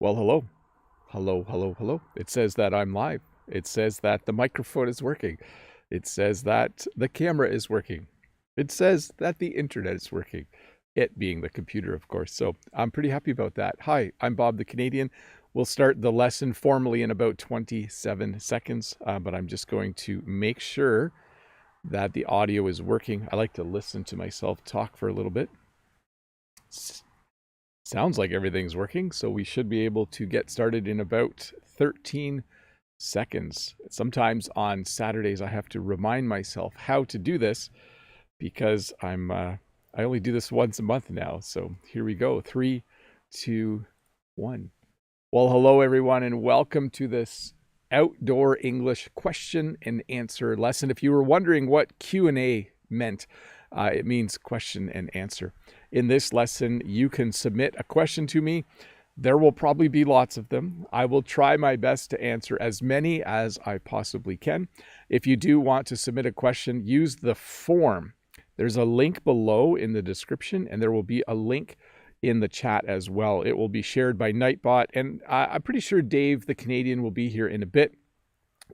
Well, hello. Hello, hello, hello. It says that I'm live. It says that the microphone is working. It says that the camera is working. It says that the internet is working. It being the computer, of course. So I'm pretty happy about that. Hi, I'm Bob the Canadian. We'll start the lesson formally in about 27 seconds, but I'm just going to make sure that the audio is working. I like to listen to myself talk for a little bit. Sounds like everything's working, so we should be able to get started in about 13 seconds. Sometimes on Saturdays I have to remind myself how to do this because I only do this once a month now. So here we go. 3, 2, 1. Well, hello everyone, and welcome to this outdoor English question and answer lesson. If you were wondering what Q&A meant, it means question and answer. In this lesson, you can submit a question to me. There will probably be lots of them. I will try my best to answer as many as I possibly can. If you do want to submit a question, use the form. There's a link below in the description, and there will be a link in the chat as well. It will be shared by Nightbot, and I'm pretty sure Dave the Canadian will be here in a bit.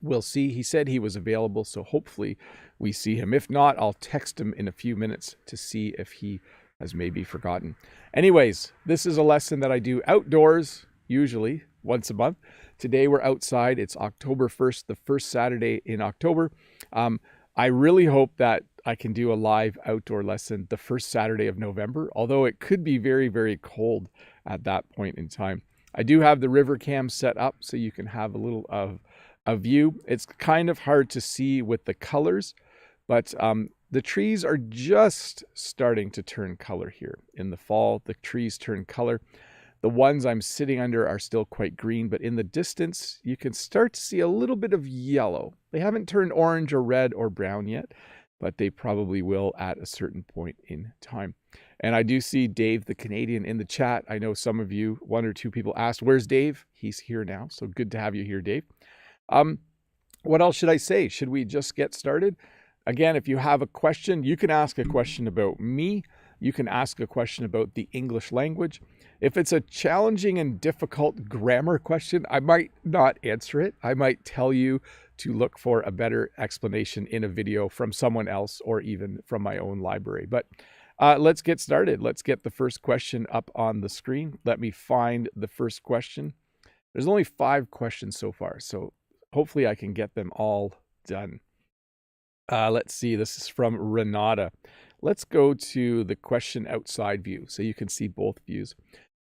We'll see. He said he was available, so hopefully we see him. If not, I'll text him in a few minutes to see if he has maybe forgotten. Anyways, this is a lesson that I do outdoors, usually once a month. Today we're outside. It's October 1st, the first Saturday in October. I really hope that I can do a live outdoor lesson the first Saturday of November, although it could be very, very cold at that point in time. I do have the river cam set up so you can have a little of a view. It's kind of hard to see with the colors, but the trees are just starting to turn color here. In the fall, the trees turn color. The ones I'm sitting under are still quite green, but in the distance, you can start to see a little bit of yellow. They haven't turned orange or red or brown yet, but they probably will at a certain point in time. And I do see Dave the Canadian in the chat. I know some of you, 1 or 2 people asked, where's Dave? He's here now, so good to have you here, Dave. What else should I say? Should we just get started? Again, if you have a question, you can ask a question about me. You can ask a question about the English language. If it's a challenging and difficult grammar question, I might not answer it. I might tell you to look for a better explanation in a video from someone else or even from my own library. But let's get started. Let's get the first question up on the screen. Let me find the first question. There's only 5 questions so far, so hopefully I can get them all done. Let's see. This is from Renata. Let's go to the question outside view so you can see both views.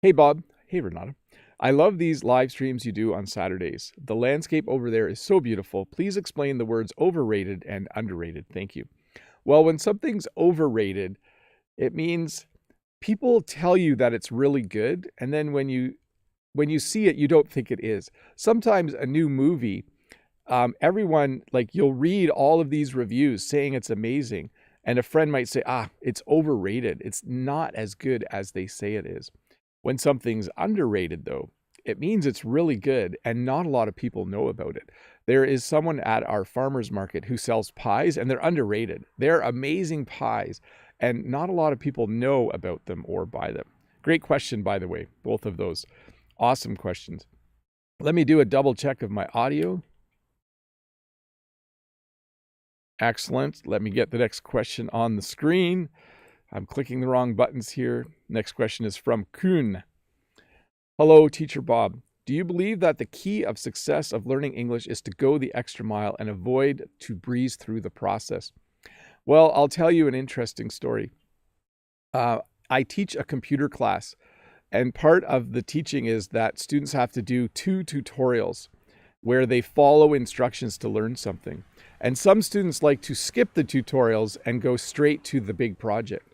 Hey, Bob. Hey, Renata. I love these live streams you do on Saturdays. The landscape over there is so beautiful. Please explain the words overrated and underrated. Thank you. Well, when something's overrated, it means people tell you that it's really good, and then when you see it, you don't think it is. Sometimes a new movie, everyone, like, you'll read all of these reviews saying it's amazing, and a friend might say, it's overrated. It's not as good as they say it is. When something's underrated, though, it means it's really good, and not a lot of people know about it. There is someone at our farmer's market who sells pies, and they're underrated. They're amazing pies, and not a lot of people know about them or buy them. Great question, by the way, both of those. Awesome questions. Let me do a double check of my audio. Excellent. Let me get the next question on the screen. I'm clicking the wrong buttons here. Next question is from Kuhn. Hello, Teacher Bob. Do you believe that the key of success of learning English is to go the extra mile and avoid to breeze through the process? Well, I'll tell you an interesting story. I teach a computer class, and part of the teaching is that students have to do 2 tutorials where they follow instructions to learn something. And some students like to skip the tutorials and go straight to the big project.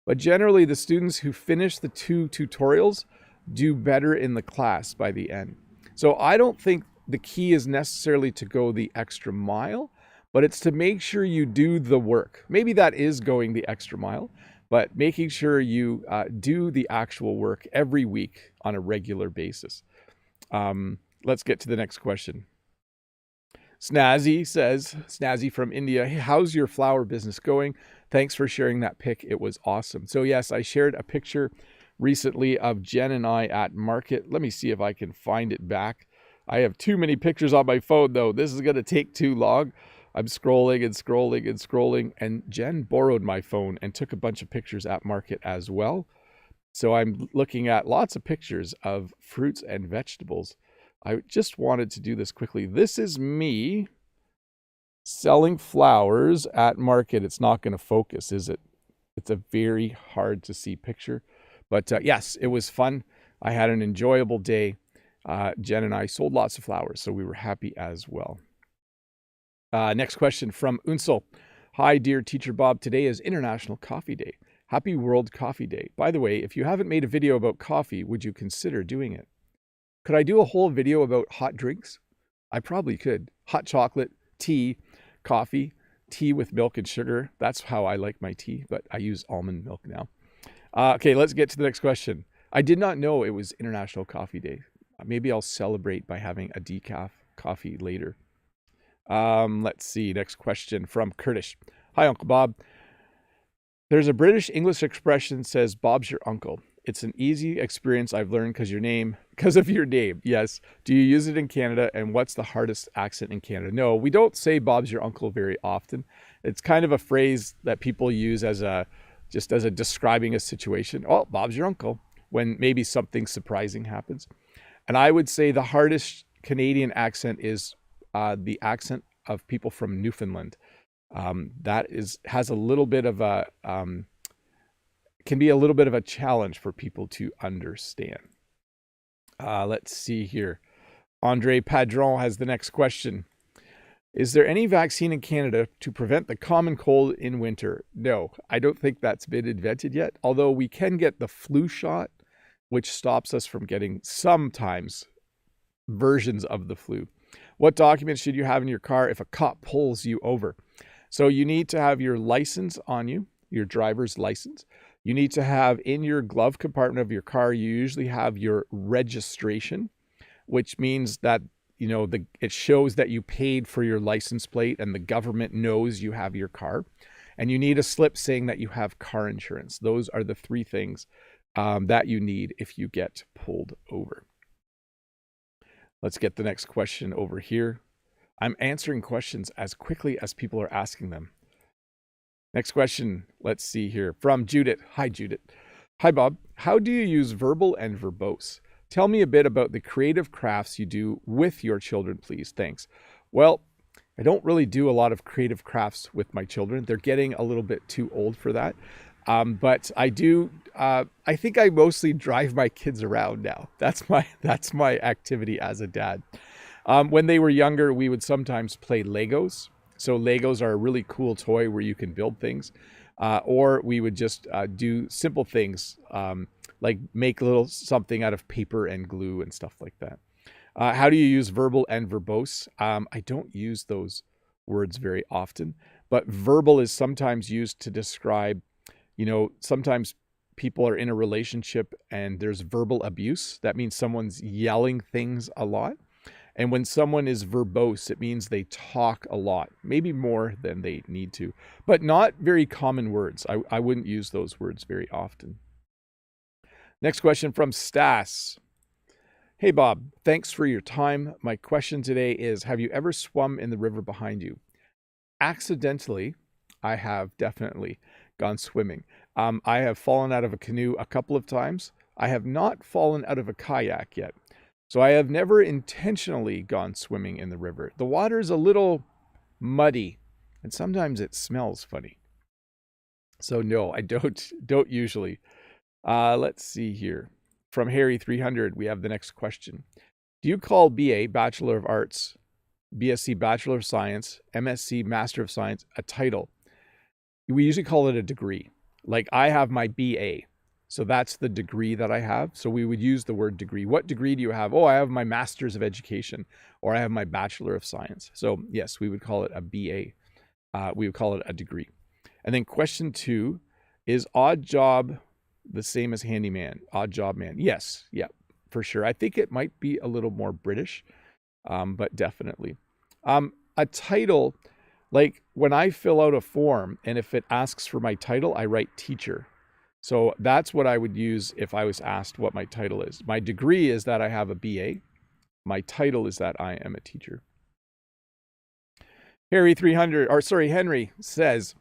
But generally, the students who finish the 2 tutorials do better in the class by the end. So I don't think the key is necessarily to go the extra mile, but it's to make sure you do the work. Maybe that is going the extra mile, but making sure you do the actual work every week on a regular basis. Let's get to the next question. Snazzy says, Snazzy from India, hey, how's your flower business going? Thanks for sharing that pic. It was awesome. So yes, I shared a picture recently of Jen and I at market. Let me see if I can find it back. I have too many pictures on my phone, though. This is going to take too long. I'm scrolling and scrolling and scrolling, and Jen borrowed my phone and took a bunch of pictures at market as well. So I'm looking at lots of pictures of fruits and vegetables. I just wanted to do this quickly. This is me selling flowers at market. It's not going to focus, is it? It's a very hard to see picture. But yes, it was fun. I had an enjoyable day. Jen and I sold lots of flowers, so we were happy as well. Next question from Unsel. Hi, dear Teacher Bob. Today is International Coffee Day. Happy World Coffee Day. By the way, if you haven't made a video about coffee, would you consider doing it? Could I do a whole video about hot drinks? I probably could. Hot chocolate, tea, coffee, tea with milk and sugar. That's how I like my tea, but I use almond milk now. Okay, let's get to the next question. I did not know it was International Coffee Day. Maybe I'll celebrate by having a decaf coffee later. Let's see. Next question from Curtis. Hi, Uncle Bob. There's a British English expression says, Bob's your uncle. It's an easy experience I've learned because of your name. Yes. Do you use it in Canada? And what's the hardest accent in Canada? No, we don't say Bob's your uncle very often. It's kind of a phrase that people use as a describing a situation. Oh, Bob's your uncle, when maybe something surprising happens. And I would say the hardest Canadian accent is the accent of people from Newfoundland. That has a little bit of a can be a little bit of a challenge for people to understand. Let's see here. Andre Padron has the next question. Is there any vaccine in Canada to prevent the common cold in winter? No, I don't think that's been invented yet, although we can get the flu shot, which stops us from getting sometimes versions of the flu. What documents should you have in your car if a cop pulls you over? So you need to have your license on you, your driver's license. You need to have in your glove compartment of your car, you usually have your registration, which means that, it shows that you paid for your license plate and the government knows you have your car. And you need a slip saying that you have car insurance. Those are the three things that you need if you get pulled over. Let's get the next question over here. I'm answering questions as quickly as people are asking them. Next question, let's see here, from Judith. Hi, Judith. Hi, Bob. How do you use verbal and verbose? Tell me a bit about the creative crafts you do with your children, please. Thanks. Well, I don't really do a lot of creative crafts with my children. They're getting a little bit too old for that. But I do, I think I mostly drive my kids around now. That's my activity as a dad. When they were younger, we would sometimes play Legos. So Legos are a really cool toy where you can build things. Or we would just do simple things like make a little something out of paper and glue and stuff like that. How do you use verbal and verbose? I don't use those words very often, but verbal is sometimes used to describe, sometimes people are in a relationship and there's verbal abuse. That means someone's yelling things a lot. And when someone is verbose, it means they talk a lot, maybe more than they need to, but not very common words. I wouldn't use those words very often. Next question from Stas. Hey, Bob, thanks for your time. My question today is, have you ever swum in the river behind you? Accidentally, I have definitely gone swimming. I have fallen out of a canoe a couple of times. I have not fallen out of a kayak yet. So I have never intentionally gone swimming in the river. The water is a little muddy and sometimes it smells funny. So no, I don't usually. Let's see here. From Harry 300, we have the next question. Do you call BA, Bachelor of Arts, BSc, Bachelor of Science, MSc, Master of Science, a title? We usually call it a degree. Like I have my BA. So that's the degree that I have. So we would use the word degree. What degree do you have? Oh, I have my Master's of Education, or I have my Bachelor of Science. So yes, we would call it a BA. We would call it a degree. And then question 2, is odd job the same as handyman? Odd job man? Yes, yeah, for sure. I think it might be a little more British, but definitely. A title, like when I fill out a form and if it asks for my title, I write teacher. So that's what I would use if I was asked what my title is. My degree is that I have a BA. My title is that I am a teacher. Henry says,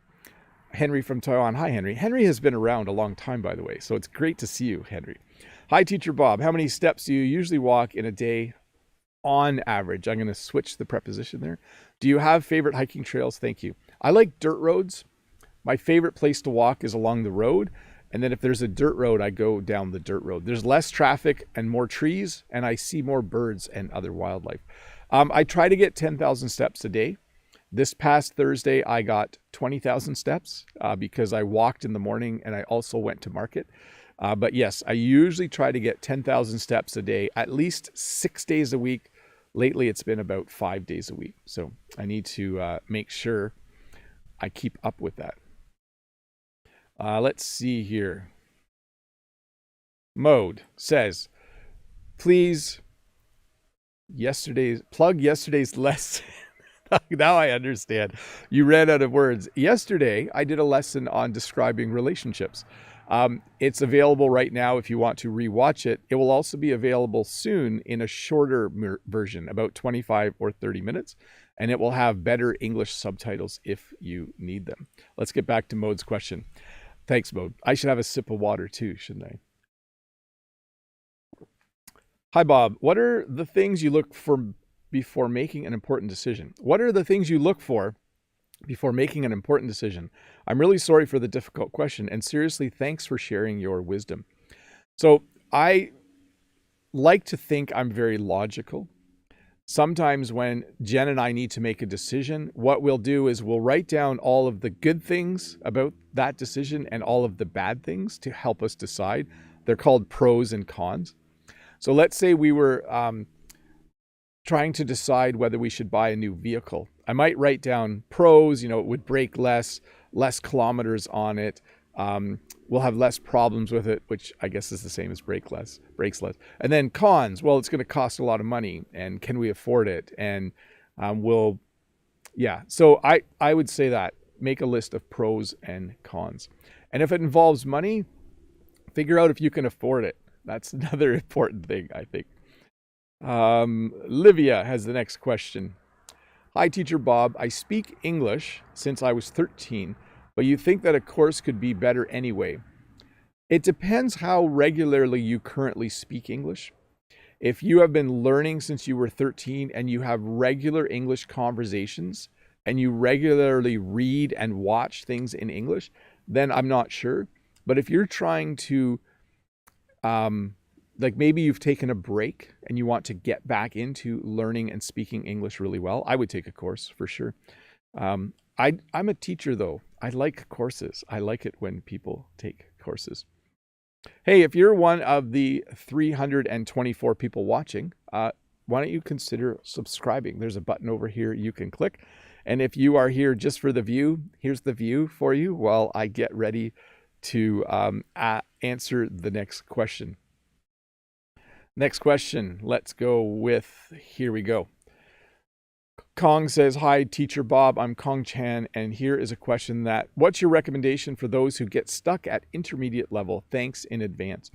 Henry from Taiwan. Hi, Henry. Henry has been around a long time, by the way, so it's great to see you, Henry. Hi, Teacher Bob. How many steps do you usually walk in a day on average? I'm going to switch the preposition there. Do you have favorite hiking trails? Thank you. I like dirt roads. My favorite place to walk is along the road. And then if there's a dirt road, I go down the dirt road. There's less traffic and more trees, and I see more birds and other wildlife. I try to get 10,000 steps a day. This past Thursday, I got 20,000 steps because I walked in the morning and I also went to market. But yes, I usually try to get 10,000 steps a day, at least 6 days a week. Lately, it's been about 5 days a week. So I need to make sure I keep up with that. Let's see here. Mode says, please, plug yesterday's lesson. Now I understand. You ran out of words. Yesterday, I did a lesson on describing relationships. It's available right now if you want to rewatch it. It will also be available soon in a shorter version, about 25 or 30 minutes, and it will have better English subtitles if you need them. Let's get back to Mode's question. Thanks, Mode. I should have a sip of water too, shouldn't I? Hi, Bob. What are the things you look for before making an important decision? What are the things you look for before making an important decision? I'm really sorry for the difficult question, and seriously, thanks for sharing your wisdom. So I like to think I'm very logical. Sometimes when Jen and I need to make a decision, what we'll do is we'll write down all of the good things about that decision and all of the bad things to help us decide. They're called pros and cons. So let's say we were trying to decide whether we should buy a new vehicle. I might write down pros, it would break less kilometers on it. We'll have less problems with it, which I guess is the same as breaks less. And then cons, well, it's going to cost a lot of money, and can we afford it? And so I would say that. Make a list of pros and cons. And if it involves money, figure out if you can afford it. That's another important thing, I think. Livia has the next question. Hi, Teacher Bob. I speak English since I was 13, but you think that a course could be better anyway. It depends how regularly you currently speak English. If you have been learning since you were 13 and you have regular English conversations and you regularly read and watch things in English, then I'm not sure. But if you're trying to maybe you've taken a break and you want to get back into learning and speaking English really well, I would take a course for sure. I'm a teacher though. I like courses. I like it when people take courses. Hey, if you're one of the 324 people watching, why don't you consider subscribing? There's a button over here you can click. And if you are here just for the view, here's the view for you while I get ready to answer the next question. Next question, let's go with, here we go. Kong says, hi, Teacher Bob, I'm Kong Chan, and here is a question what's your recommendation for those who get stuck at intermediate level? Thanks in advance.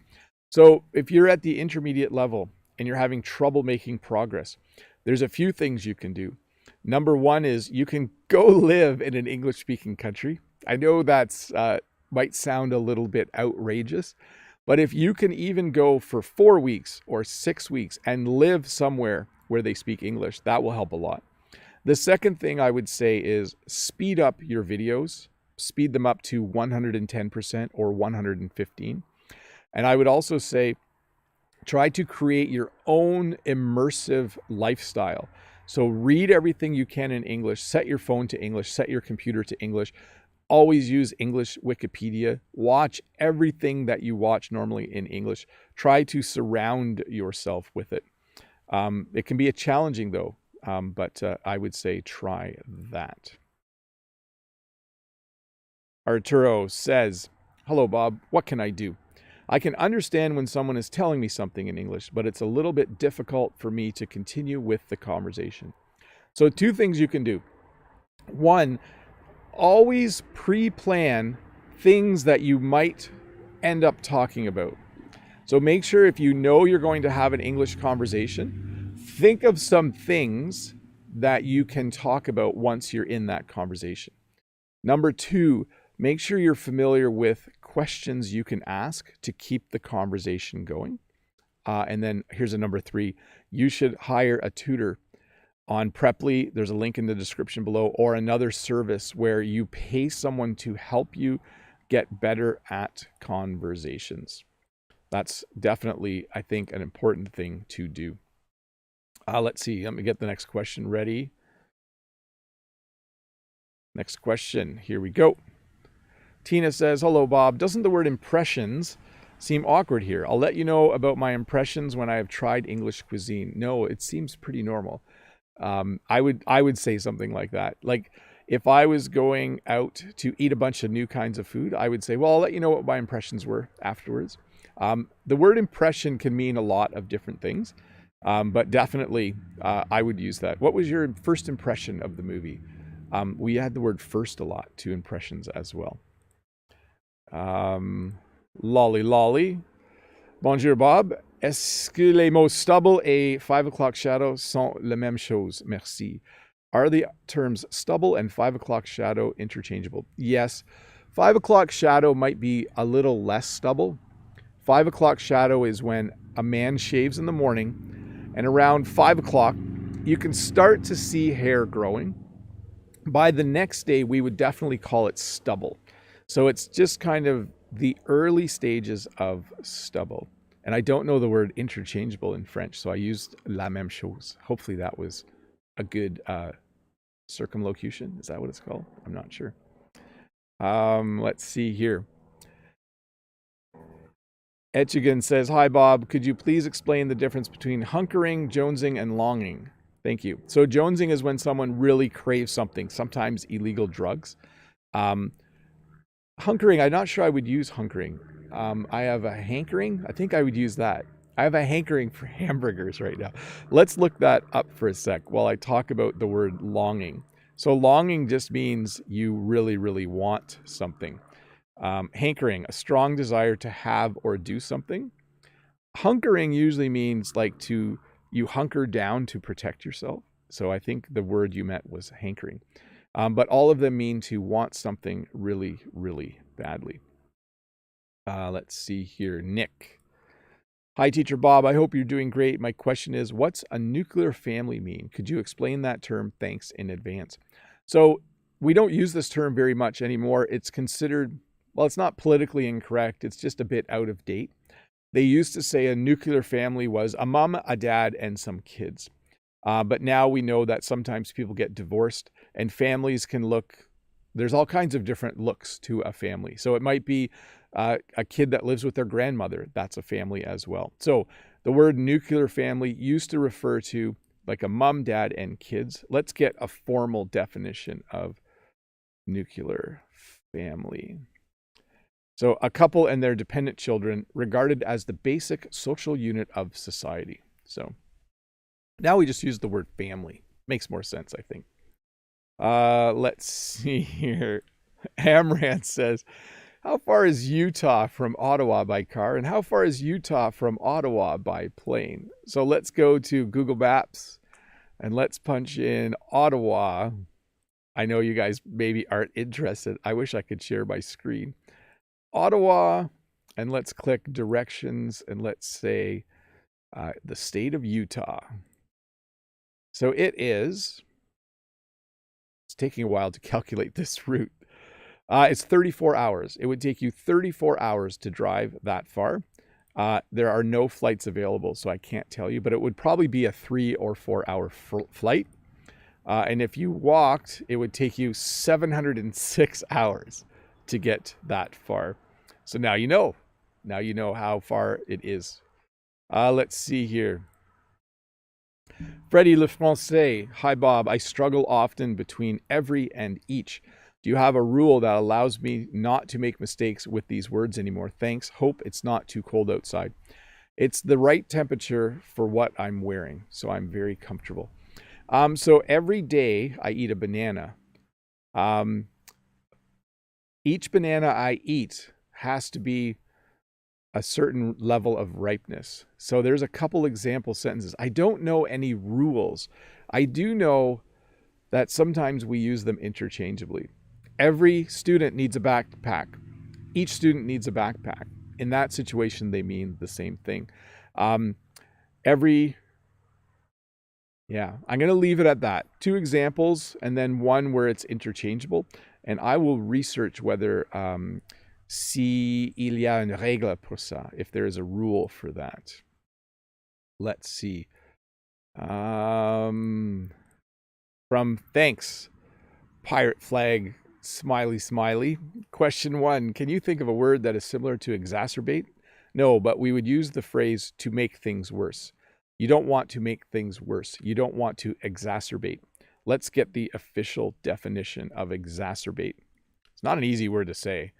So if you're at the intermediate level and you're having trouble making progress, there's a few things you can do. Number one is you can go live in an English-speaking country. I know that's might sound a little bit outrageous, but if you can even go for 4 weeks or 6 weeks and live somewhere where they speak English, that will help a lot. The second thing I would say is speed up your videos, speed them up to 110% or 115. And I would also say try to create your own immersive lifestyle. So read everything you can in English, set your phone to English, set your computer to English. Always use English Wikipedia. Watch everything that you watch normally in English. Try to surround yourself with it. It can be challenging though, but I would say try that. Arturo says, hello, Bob. What can I do? I can understand when someone is telling me something in English, but it's a little bit difficult for me to continue with the conversation. So 2 things you can do. 1, always pre-plan things that you might end up talking about. So make sure if you know you're going to have an English conversation, think of some things that you can talk about once you're in that conversation. Number 2, make sure you're familiar with questions you can ask to keep the conversation going. And then here's a number 3. You should hire a tutor on Preply. There's a link in the description below, or another service where you pay someone to help you get better at conversations. That's definitely, I think, an important thing to do. Let's see. Let me get the next question ready. Next question. Here we go. Tina says, hello, Bob. Doesn't the word impressions seem awkward here? I'll let you know about my impressions when I have tried English cuisine. No, it seems pretty normal. I would say something like that. Like if I was going out to eat a bunch of new kinds of food, I would say, well, I'll let you know what my impressions were afterwards. The word impression can mean a lot of different things, but definitely I would use that. What was your first impression of the movie? We add the word first a lot to impressions as well. Lolly Lolly. Bonjour Bob. Est-ce que les mots stubble et 5 o'clock shadow sont la même chose? Merci. Are the terms stubble and 5 o'clock shadow interchangeable? Yes. 5 o'clock shadow might be a little less stubble. 5 o'clock shadow is when a man shaves in the morning, and around 5 o'clock, you can start to see hair growing. By the next day, we would definitely call it stubble. So it's just kind of the early stages of stubble. And I don't know the word interchangeable in French, so I used la même chose. Hopefully that was a good circumlocution. Is that what it's called? I'm not sure. Let's see here. Etchigan says, hi, Bob. Could you please explain the difference between hunkering, jonesing, and longing? Thank you. So jonesing is when someone really craves something, sometimes illegal drugs. Hunkering, I'm not sure I would use hunkering. I have a hankering. I think I would use that. I have a hankering for hamburgers right now. Let's look that up for a sec while I talk about the word longing. So longing just means you really, really want something. Hankering, a strong desire to have or do something. Hunkering usually means like you hunker down to protect yourself. So I think the word you meant was hankering. But all of them mean to want something really, really badly. Let's see here. Nick. Hi, Teacher Bob. I hope you're doing great. My question is, what's a nuclear family mean? Could you explain that term? Thanks in advance. So we don't use this term very much anymore. It's considered, well, it's not politically incorrect. It's just a bit out of date. They used to say a nuclear family was a mom, a dad, and some kids. But now we know that sometimes people get divorced and families can look, there's all kinds of different looks to a family. So it might be a kid that lives with their grandmother. That's a family as well. So the word nuclear family used to refer to like a mom, dad, and kids. Let's get a formal definition of nuclear family. So a couple and their dependent children regarded as the basic social unit of society. So now we just use the word family. Makes more sense, I think. Let's see here. Amran says, how far is Utah from Ottawa by car? And how far is Utah from Ottawa by plane? So let's go to Google Maps and let's punch in Ottawa. I know you guys maybe aren't interested. I wish I could share my screen. Ottawa, and let's click directions and let's say the state of Utah. So it's taking a while to calculate this route. It's 34 hours. It would take you 34 hours to drive that far. There are no flights available, so I can't tell you, but it would probably be a 3 or 4 hour flight. And if you walked, it would take you 706 hours to get that far. So now you know. Now you know how far it is. Let's see here. Freddie Le Français. Hi, Bob. I struggle often between every and each. Do you have a rule that allows me not to make mistakes with these words anymore? Thanks. Hope it's not too cold outside. It's the right temperature for what I'm wearing, so I'm very comfortable. So every day I eat a banana. Each banana I eat has to be a certain level of ripeness. So there's a couple example sentences. I don't know any rules. I do know that sometimes we use them interchangeably. Every student needs a backpack. Each student needs a backpack. In that situation, they mean the same thing. I'm going to leave it at that. 2 examples and then one where it's interchangeable. And I will research whether si il y a une règle pour ça, if there is a rule for that. Let's see. From thanks, pirate flag, smiley, smiley. Question 1, can you think of a word that is similar to exacerbate? No, but we would use the phrase to make things worse. You don't want to make things worse. You don't want to exacerbate. Let's get the official definition of exacerbate. It's not an easy word to say.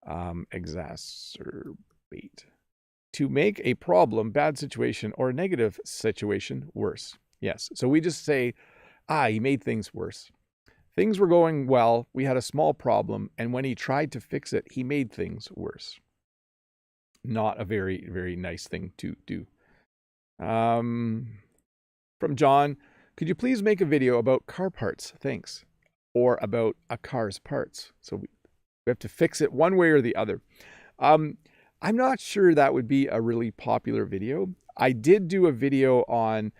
Exacerbate. To make a problem, bad situation, or negative situation worse. Yes. So we just say, he made things worse. Things were going well. We had a small problem. And when he tried to fix it, he made things worse. Not a very, very nice thing to do. From John, could you please make a video about car parts? Thanks. Or about a car's parts. So we have to fix it one way or the other. I'm not sure that would be a really popular video. I did do a video on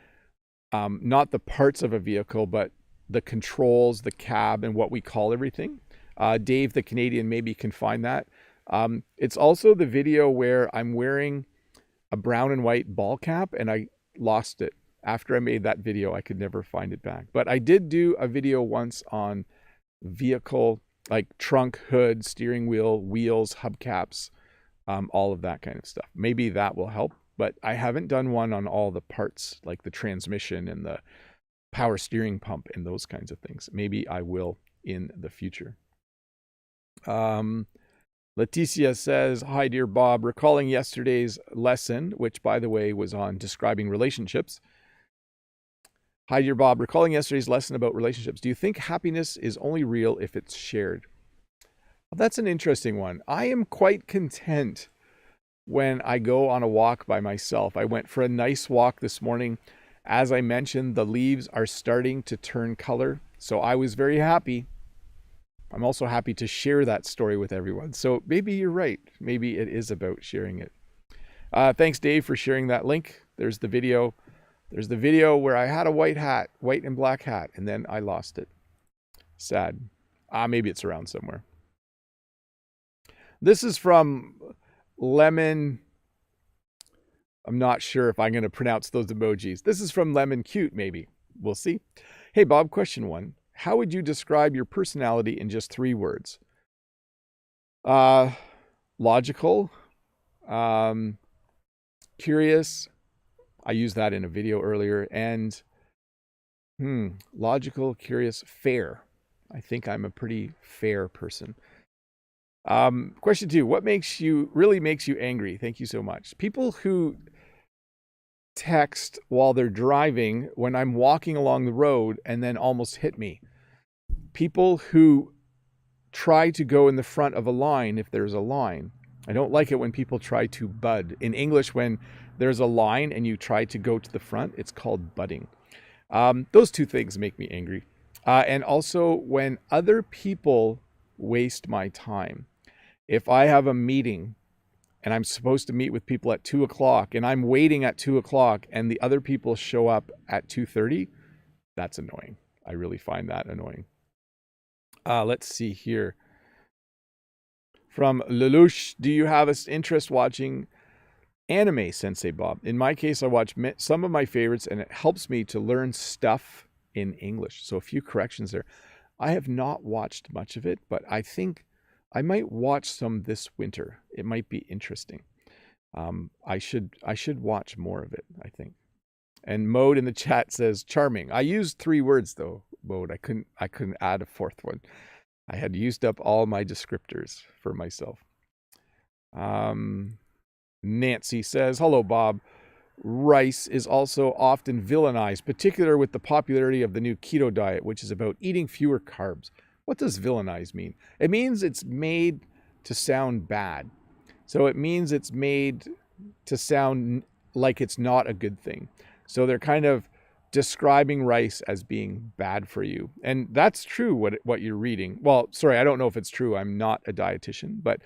not the parts of a vehicle, but the controls, the cab, and what we call everything. Dave, the Canadian, maybe can find that. It's also the video where I'm wearing a brown and white ball cap and I lost it. After I made that video, I could never find it back. But I did do a video once on vehicle, like trunk, hood, steering wheel, wheels, hubcaps, all of that kind of stuff. Maybe that will help, but I haven't done one on all the parts, like the transmission and the power steering pump and those kinds of things. Maybe I will in the future. Leticia says, hi, dear Bob. Recalling yesterday's lesson, which, by the way, was on describing relationships. Hi, dear Bob. Recalling yesterday's lesson about relationships, do you think happiness is only real if it's shared? Well, that's an interesting one. I am quite content when I go on a walk by myself. I went for a nice walk this morning. As I mentioned, the leaves are starting to turn color, so I was very happy. I'm also happy to share that story with everyone. So maybe you're right. Maybe it is about sharing it. Thanks, Dave, for sharing that link. There's the video. There's the video where I had a white and black hat, and then I lost it. Sad. Maybe it's around somewhere. This is from Lemon. I'm not sure if I'm going to pronounce those emojis. This is from Lemon Cute, maybe. We'll see. Hey, Bob, question 1. How would you describe your personality in just 3 words? Logical, curious. I used that in a video earlier. And logical, curious, fair. I think I'm a pretty fair person. Question 2. What really makes you angry? Thank you so much. People who text while they're driving when I'm walking along the road and then almost hit me. People who try to go in the front of a line if there's a line. I don't like it when people try to bud. In English, when there's a line and you try to go to the front, it's called budding. Those 2 things make me angry. And also when other people waste my time. If I have a meeting and I'm supposed to meet with people at 2 o'clock and I'm waiting at 2 o'clock and the other people show up at 2:30, that's annoying. I really find that annoying. Let's see here. From Lelouch, do you have an interest watching anime, Sensei Bob? In my case, I watch some of my favorites and it helps me to learn stuff in English. So a few corrections there. I have not watched much of it, but I think I might watch some this winter. It might be interesting. I should watch more of it, I think. And Mode in the chat says charming. I used 3 words though, Mode. I couldn't add a 4th one. I had used up all my descriptors for myself. Nancy says, hello, Bob. Rice is also often villainized, particularly with the popularity of the new keto diet, which is about eating fewer carbs. What does villainize mean? It means it's made to sound bad. So it means it's made to sound like it's not a good thing. So they're kind of describing rice as being bad for you. And that's true what you're reading. Well, sorry, I don't know if it's true. I'm not a dietitian, but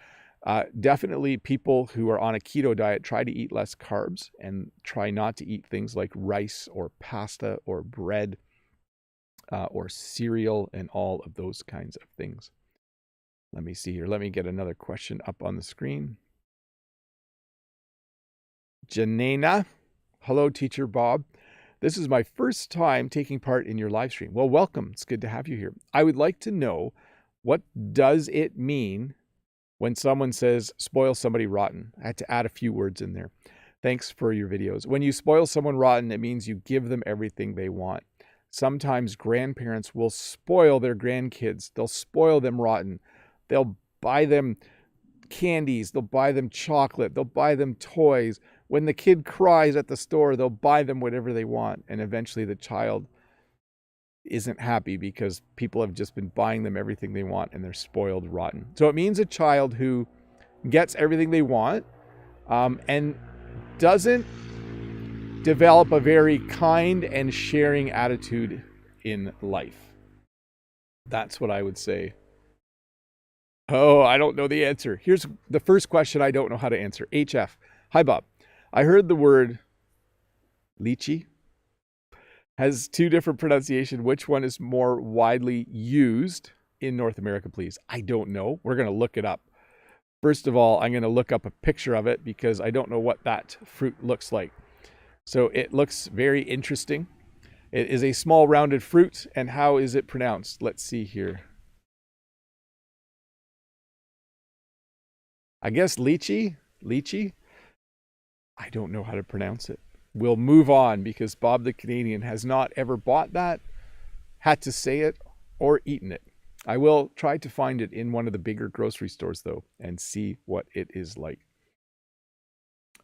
definitely people who are on a keto diet try to eat less carbs and try not to eat things like rice or pasta or bread or cereal and all of those kinds of things. Let me see here. Let me get another question up on the screen. Janena, hello, Teacher Bob. This is my first time taking part in your live stream. Well, welcome. It's good to have you here. I would like to know, what does it mean when someone says spoil somebody rotten? I had to add a few words in there. Thanks for your videos. When you spoil someone rotten, it means you give them everything they want. Sometimes grandparents will spoil their grandkids. They'll spoil them rotten. They'll buy them candies. They'll buy them chocolate. They'll buy them toys. When the kid cries at the store, they'll buy them whatever they want. And eventually the child isn't happy because people have just been buying them everything they want and they're spoiled rotten. So it means a child who gets everything they want and doesn't develop a very kind and sharing attitude in life. That's what I would say. Oh, I don't know the answer. Here's the first question I don't know how to answer. HF. Hi, Bob. I heard the word lychee has two different pronunciations. Which one is more widely used in North America, please? I don't know. We're going to look it up. First of all, I'm going to look up a picture of it because I don't know what that fruit looks like. So it looks very interesting. It is a small rounded fruit. And how is it pronounced? Let's see here. I guess lychee? Lychee? I don't know how to pronounce it. We'll move on because Bob the Canadian has not ever bought that, had to say it, or eaten it. I will try to find it in one of the bigger grocery stores, though, and see what it is like.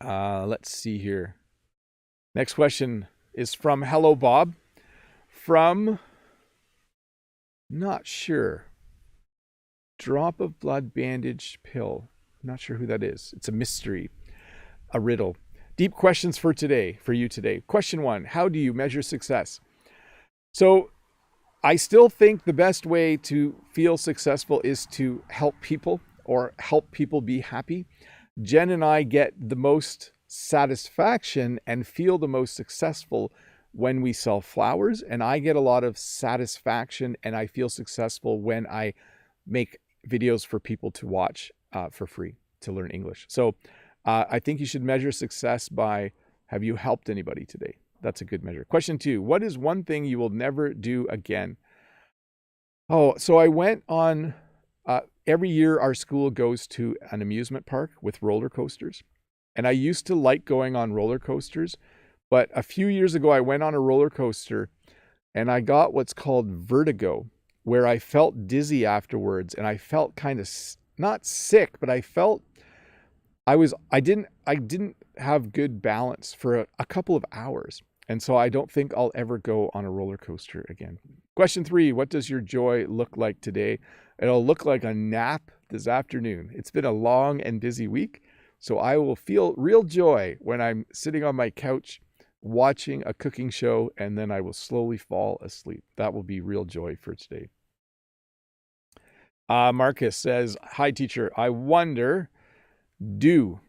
Let's see here. Next question is from Hello Bob. From, not sure, drop of blood bandage pill. Not sure who that is. It's a mystery, a riddle. Deep questions for you today. Question 1, how do you measure success? So I still think the best way to feel successful is to help people or help people be happy. Jen and I get the most satisfaction and feel the most successful when we sell flowers. And I get a lot of satisfaction and I feel successful when I make videos for people to watch for free to learn English. So I think you should measure success by, have you helped anybody today? That's a good measure. Question 2, what is one thing you will never do again? Oh, so I went on, every year our school goes to an amusement park with roller coasters. And I used to like going on roller coasters. But a few years ago, I went on a roller coaster and I got what's called vertigo, where I felt dizzy afterwards. And I felt kind of not sick, but I felt I didn't have good balance for a couple of hours. And so I don't think I'll ever go on a roller coaster again. Question 3, what does your joy look like today? It'll look like a nap this afternoon. It's been a long and busy week, so I will feel real joy when I'm sitting on my couch watching a cooking show, and then I will slowly fall asleep. That will be real joy for today. Marcus says, hi teacher, I wonder, do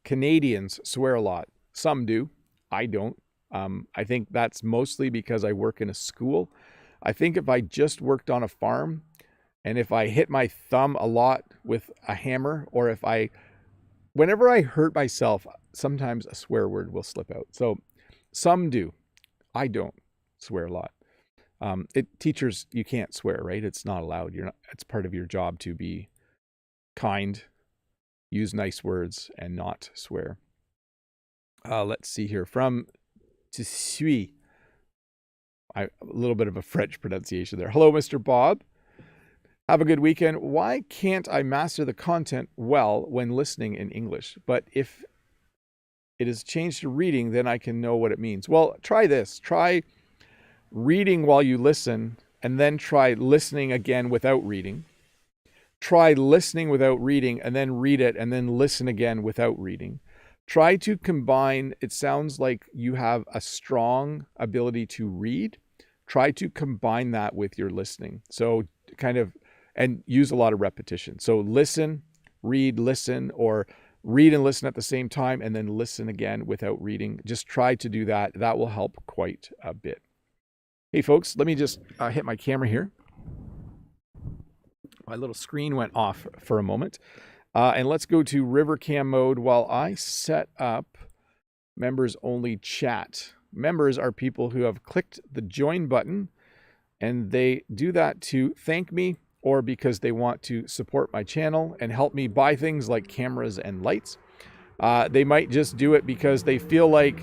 Canadians swear a lot? Some do. I don't. I think that's mostly because I work in a school. I think if I just worked on a farm and if I hit my thumb a lot with a hammer, or whenever I hurt myself, sometimes a swear word will slip out. So some do. I don't swear a lot. Teachers, you can't swear, right? It's not allowed. It's part of your job to be kind, use nice words, and not swear. Let's see here. From to suis. A little bit of a French pronunciation there. Hello, Mr. Bob. Have a good weekend. Why can't I master the content well when listening in English? But if it is changed to reading, then I can know what it means. Well, try this. Try reading while you listen, and then try listening again without reading. Try listening without reading, and then read it, and then listen again without reading. Try to combine, it sounds like you have a strong ability to read. Try to combine that with your listening. So kind of, and use a lot of repetition. So listen, read, listen, or read and listen at the same time, and then listen again without reading. Just try to do that. That will help quite a bit. Hey folks, let me just hit my camera here. My little screen went off for a moment. And let's go to river cam mode while I set up members only chat. Members are people who have clicked the join button, and they do that to thank me or because they want to support my channel and help me buy things like cameras and lights. They might just do it because they feel like,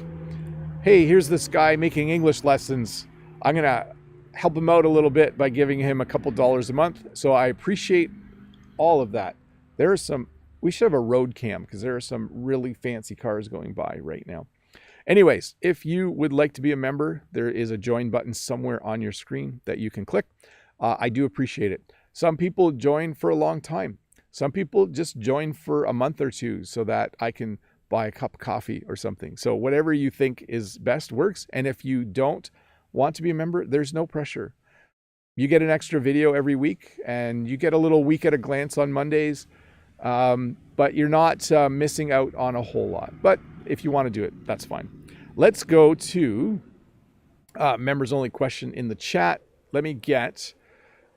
hey, here's this guy making English lessons. I'm going to help him out a little bit by giving him a couple dollars a month. So I appreciate all of that. There are some, we should have a road cam because there are some really fancy cars going by right now. Anyways, if you would like to be a member, there is a join button somewhere on your screen that you can click. I do appreciate it. Some people join for a long time. Some people just join for a month or two so that I can buy a cup of coffee or something. So whatever you think is best works. And if you don't want to be a member, there's no pressure. You get an extra video every week, and you get a little week at a glance on Mondays. But you're not missing out on a whole lot. But if you want to do it, that's fine. Let's go to members only question in the chat. Let me get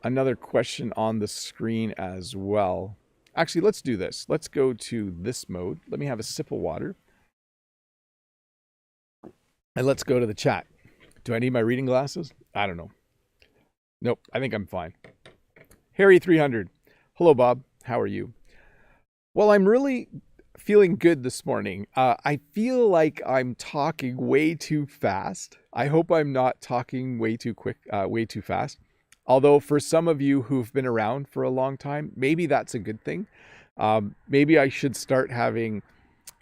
another question on the screen as well. Actually, let's do this. Let's go to this mode. Let me have a sip of water. And let's go to the chat. Do I need my reading glasses? I don't know. Nope, I think I'm fine. Harry300. Hello, Bob. How are you? Well, I'm really feeling good this morning. I feel like I'm talking way too fast. I hope I'm not talking way too quick, way too fast. Although for some of you who've been around for a long time, maybe that's a good thing. Maybe I should start having,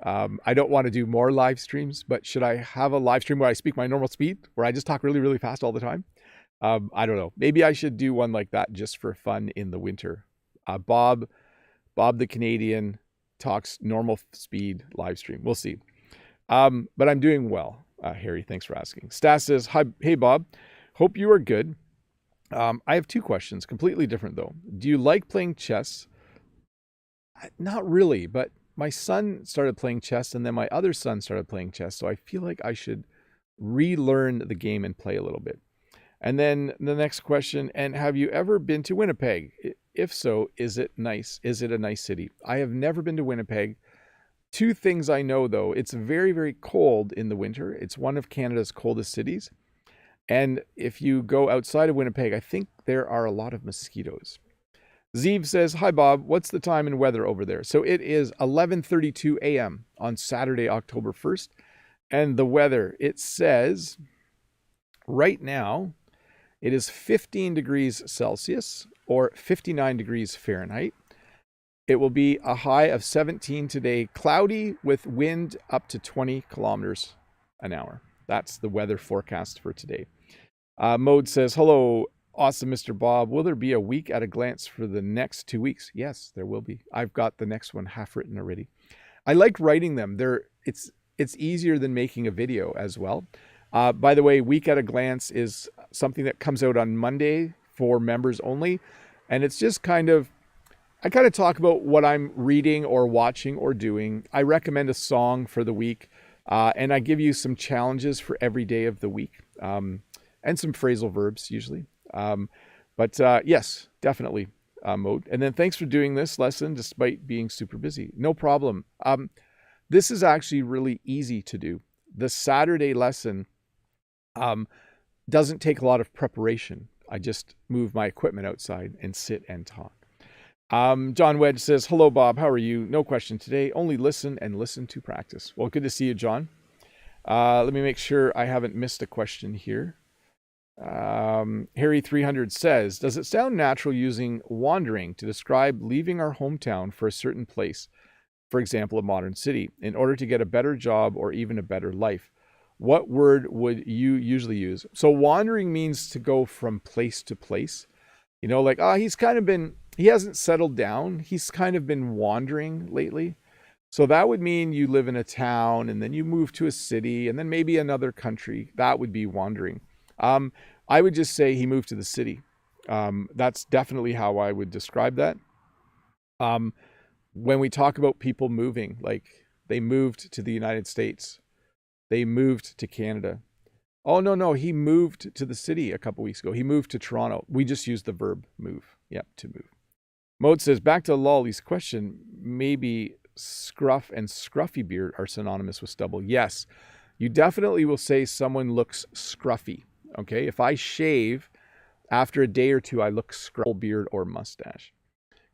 I don't want to do more live streams, but should I have a live stream where I speak my normal speed, where I just talk really, really fast all the time? I don't know. Maybe I should do one like that just for fun in the winter. Bob the Canadian talks normal speed live stream. We'll see. But I'm doing well, Harry. Thanks for asking. Stas says, hi, hey, Bob. Hope you are good. I have two questions, completely different though. Do you like playing chess? Not really, but my son started playing chess and then my other son started playing chess. So I feel like I should relearn the game and play a little bit. And then the next question, and have you ever been to Winnipeg? If so, is it nice? Is it a nice city? I have never been to Winnipeg. Two things I know though, it's very, very cold in the winter. It's one of Canada's coldest cities. And if you go outside of Winnipeg, I think there are a lot of mosquitoes. Zeev says, hi, Bob. What's the time and weather over there? So it is 11:32 a.m. on Saturday, October 1st. And the weather, it says right now, it is 15 degrees Celsius or 59 degrees Fahrenheit. It will be a high of 17 today, cloudy with wind up to 20 kilometers an hour. That's the weather forecast for today. Mode says, hello, awesome, Mr. Bob. Will there be a week at a glance for the next 2 weeks? Yes, there will be. I've got the next one half written already. I like writing them. It's easier than making a video as well. By the way, week at a glance is something that comes out on Monday for members only. And it's just I kind of talk about what I'm reading or watching or doing. I recommend a song for the week. And I give you some challenges for every day of the week. And some phrasal verbs usually. But yes, definitely Mode. And then thanks for doing this lesson despite being super busy. No problem. This is actually really easy to do. The Saturday lesson doesn't take a lot of preparation. I just move my equipment outside and sit and talk. John Wedge says, hello, Bob. How are you? No question today. Only listen and listen to practice. Well, good to see you, John. Let me make sure I haven't missed a question here. Harry300 says, does it sound natural using wandering to describe leaving our hometown for a certain place, for example, a modern city, in order to get a better job or even a better life? What word would you usually use? So wandering means to go from place to place. You know, like, he's kind of been he hasn't settled down. He's kind of been wandering lately. So that would mean you live in a town and then you move to a city and then maybe another country. That would be wandering. I would just say he moved to the city. That's definitely how I would describe that. When we talk about people moving, like they moved to the United States, they moved to Canada. Oh, no, he moved to the city a couple weeks ago. He moved to Toronto. We just used the verb move. Yep, to move. Mode says, back to Lolly's question, maybe scruff and scruffy beard are synonymous with stubble. Yes, you definitely will say someone looks scruffy. Okay, if I shave, after a day or two, I look scruffy beard or mustache.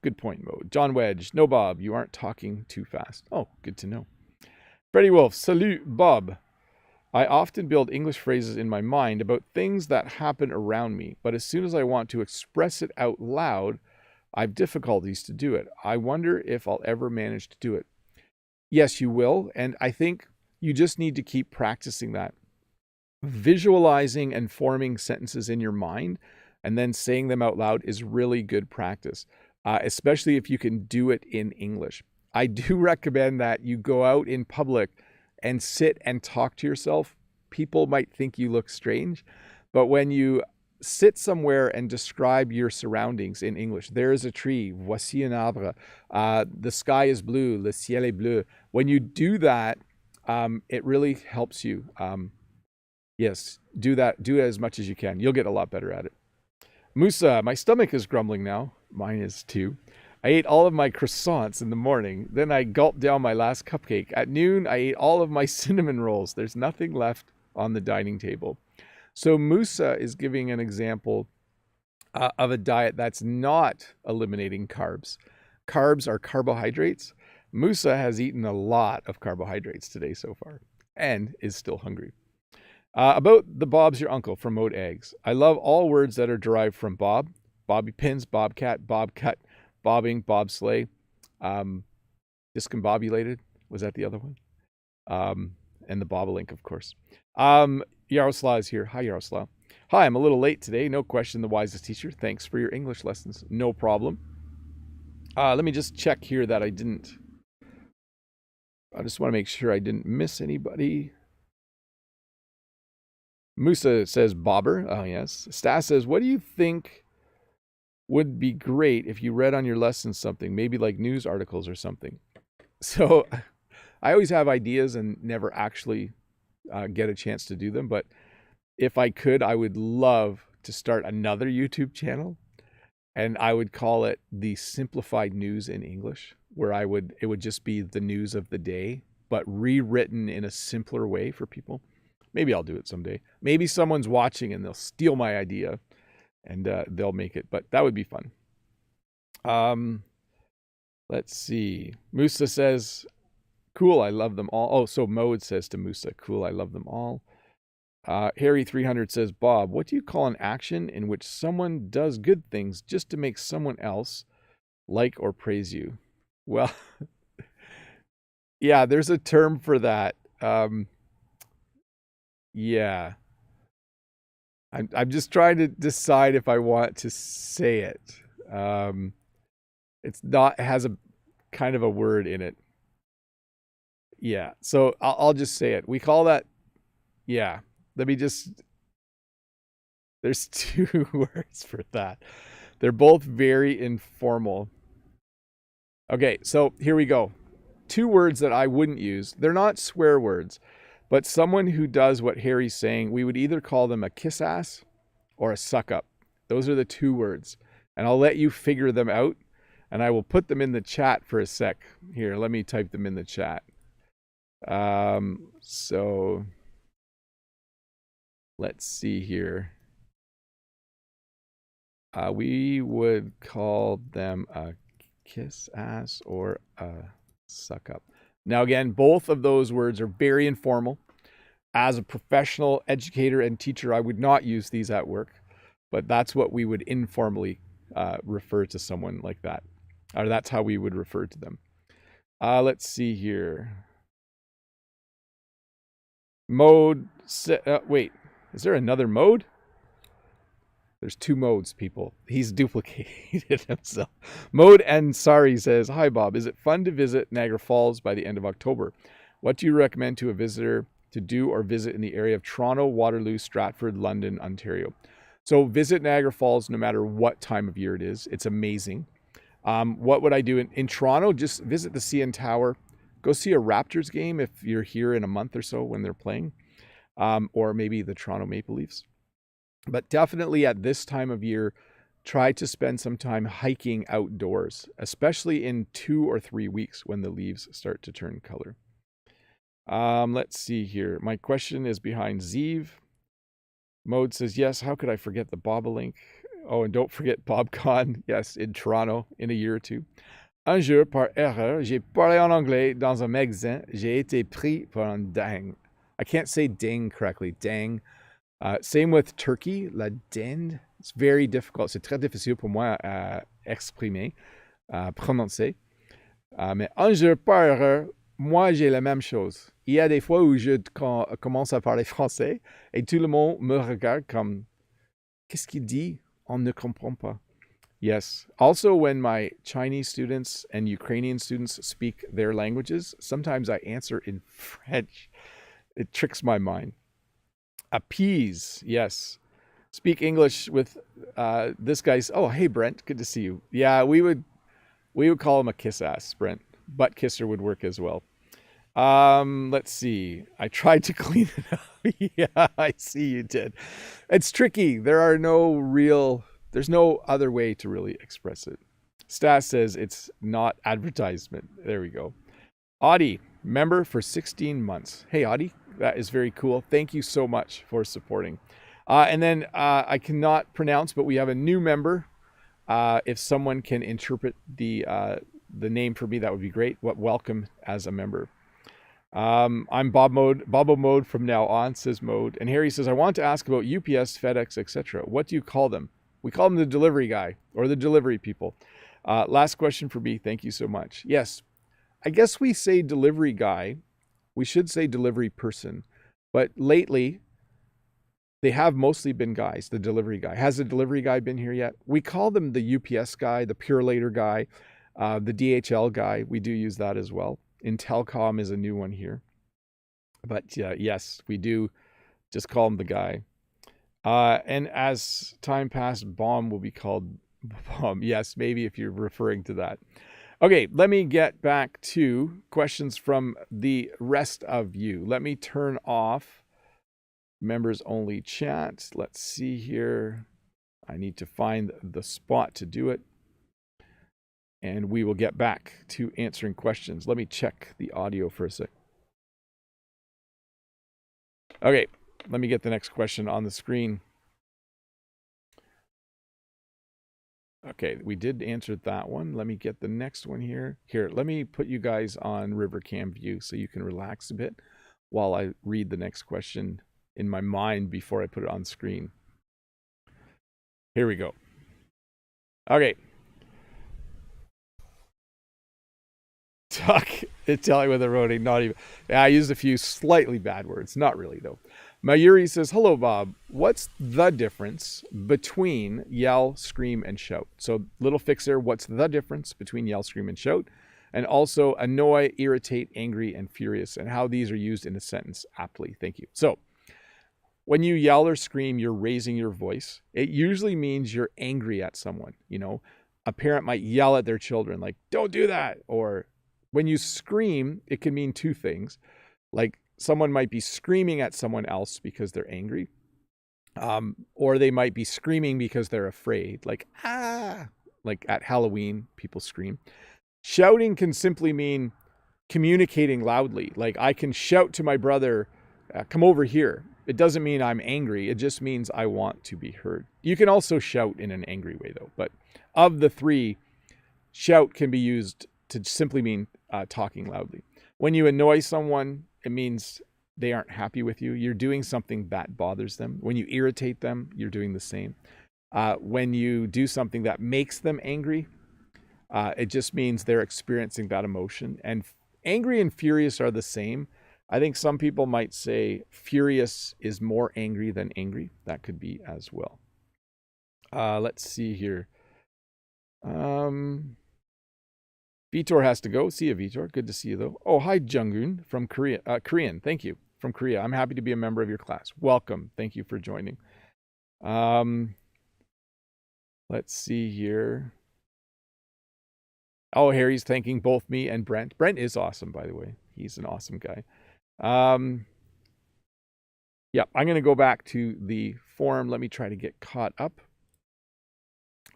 Good point, Mode. John Wedge, no, Bob, you aren't talking too fast. Oh, good to know. Freddie Wolf, salut, Bob. I often build English phrases in my mind about things that happen around me, but as soon as I want to express it out loud, I have difficulties to do it. I wonder if I'll ever manage to do it. Yes, you will, and I think you just need to keep practicing that. Visualizing and forming sentences in your mind and then saying them out loud is really good practice, especially if you can do it in English. I do recommend that you go out in public and sit and talk to yourself. People might think you look strange, but when you sit somewhere and describe your surroundings in English, there is a tree, voici un arbre, the sky is blue, le ciel est bleu. When you do that, it really helps you. Yes, do that. Do it as much as you can. You'll get a lot better at it. Musa, my stomach is grumbling now. Mine is too. I ate all of my croissants in the morning. Then I gulped down my last cupcake. At noon, I ate all of my cinnamon rolls. There's nothing left on the dining table. So Musa is giving an example of a diet that's not eliminating carbs. Carbs are carbohydrates. Musa has eaten a lot of carbohydrates today so far and is still hungry. About the Bob's your uncle from Mode Eggs. I love all words that are derived from Bob. Bobby pins, bobcat, bobcut, bobbing, bobsleigh, discombobulated. Was that the other one? And the bobolink, of course. Yaroslav is here. Hi, Yaroslav. Hi, I'm a little late today. No question, the wisest teacher. Thanks for your English lessons. No problem. Let me just check here that I just want to make sure I didn't miss anybody. Musa says bobber. Oh, yes. Stas says, what do you think would be great if you read on your lessons something, maybe like news articles or something? So I always have ideas and never actually get a chance to do them. But if I could, I would love to start another YouTube channel, and I would call it the Simplified News in English, where it would just be the news of the day, but rewritten in a simpler way for people. Maybe I'll do it someday. Maybe someone's watching and they'll steal my idea and they'll make it, but that would be fun. Let's see. Musa says, cool, I love them all. Oh, so Mode says to Musa, cool, I love them all. Harry300 says, Bob, what do you call an action in which someone does good things just to make someone else like or praise you? Well, yeah, there's a term for that. Yeah. I'm just trying to decide if I want to say it. It has a kind of a word in it. Yeah. So I'll just say it. We call that, yeah. There's two words for that. They're both very informal. Okay, so here we go. Two words that I wouldn't use. They're not swear words, but someone who does what Harry's saying, we would either call them a kiss ass or a suck up. Those are the two words. And I'll let you figure them out, and I will put them in the chat for a sec. Here, let me type them in the chat. So let's see here. We would call them a kiss ass or a suck up. Now, again, both of those words are very informal. As a professional educator and teacher, I would not use these at work, but that's what we would informally refer to someone like that. Or that's how we would refer to them. Let's see here. Mode, wait, is there another mode? There's two modes, people. He's duplicated himself. Mode and Sorry says, hi, Bob. Is it fun to visit Niagara Falls by the end of October? What do you recommend to a visitor to do or visit in the area of Toronto, Waterloo, Stratford, London, Ontario? So visit Niagara Falls no matter what time of year it is. It's amazing. What would I do in Toronto? Just visit the CN Tower. Go see a Raptors game if you're here in a month or so when they're playing, or maybe the Toronto Maple Leafs. But definitely at this time of year, try to spend some time hiking outdoors, especially in 2 or 3 weeks when the leaves start to turn color. Let's see here. My question is behind Zeev. Mode says, yes, how could I forget the bobolink? Oh, and don't forget BobCon. Yes, in Toronto in a year or two. Un jour, par erreur, j'ai parlé en anglais dans un magasin. J'ai été pris pour un dingue. I can't say ding correctly. Dang. Same with Turkey, la dinde. It's very difficult. C'est très difficile pour moi à exprimer, prononcer. Mais un jour, par erreur, moi, j'ai la même chose. Il y a des fois où je commence à parler français et tout le monde me regarde comme, qu'est-ce qu'il dit? On ne comprend pas. Yes. Also, when my Chinese students and Ukrainian students speak their languages, sometimes I answer in French. It tricks my mind. Appease. Yes. Speak English with this guy's. Oh, hey, Brent. Good to see you. Yeah, we would call him a kiss ass, Brent. Butt kisser would work as well. Let's see. I tried to clean it up. Yeah, I see you did. It's tricky. There's no other way to really express it. Stas says it's not advertisement. There we go. Audie, member for 16 months. Hey, Audie, that is very cool. Thank you so much for supporting. And then I cannot pronounce, but we have a new member. If someone can interpret the name for me, that would be great. Welcome as a member. I'm Bobo Mode from now on, says Mode. And Harry says, I want to ask about UPS, FedEx, etc. What do you call them? We call them the delivery guy or the delivery people. Last question for me. Thank you so much. Yes, I guess we say delivery guy. We should say delivery person. But lately, they have mostly been guys, the delivery guy. Has the delivery guy been here yet? We call them the UPS guy, the Purelator guy, the DHL guy. We do use that as well. Intelcom is a new one here. But yes, we do just call him the guy. And as time passed, bomb will be called bomb. Yes, maybe if you're referring to that. Okay, let me get back to questions from the rest of you. Let me turn off members only chat. Let's see here. I need to find the spot to do it. And we will get back to answering questions. Let me check the audio for a sec. Okay, let me get the next question on the screen. Okay, we did answer that one. Let me get the next one here. Here, let me put you guys on Rivercam view so you can relax a bit while I read the next question in my mind before I put it on screen. Here we go. Okay. Talk Italian with a roadie, not even. Yeah, I used a few slightly bad words. Not really, though. Mayuri says, hello, Bob. What's the difference between yell, scream, and shout? So, little fixer, what's the difference between yell, scream, and shout? And also annoy, irritate, angry, and furious, and how these are used in a sentence aptly. Thank you. So, when you yell or scream, you're raising your voice. It usually means you're angry at someone. You know, a parent might yell at their children, like, don't do that. Or when you scream, it can mean two things. Like, someone might be screaming at someone else because they're angry. Or they might be screaming because they're afraid. Like, ah! Like at Halloween, people scream. Shouting can simply mean communicating loudly. Like, I can shout to my brother, come over here. It doesn't mean I'm angry. It just means I want to be heard. You can also shout in an angry way, though. But of the three, shout can be used to simply mean talking loudly. When you annoy someone, it means they aren't happy with you. You're doing something that bothers them. When you irritate them, you're doing the same. When you do something that makes them angry, it just means they're experiencing that emotion. And angry and furious are the same. I think some people might say furious is more angry than angry. That could be as well. Let's see here. Vitor has to go. See you, Vitor. Good to see you, though. Oh, hi, Junghoon from Korea. Korean, thank you. From Korea. I'm happy to be a member of your class. Welcome. Thank you for joining. Let's see here. Oh, Harry's thanking both me and Brent. Brent is awesome, by the way. He's an awesome guy. Yeah, I'm going to go back to the forum. Let me try to get caught up.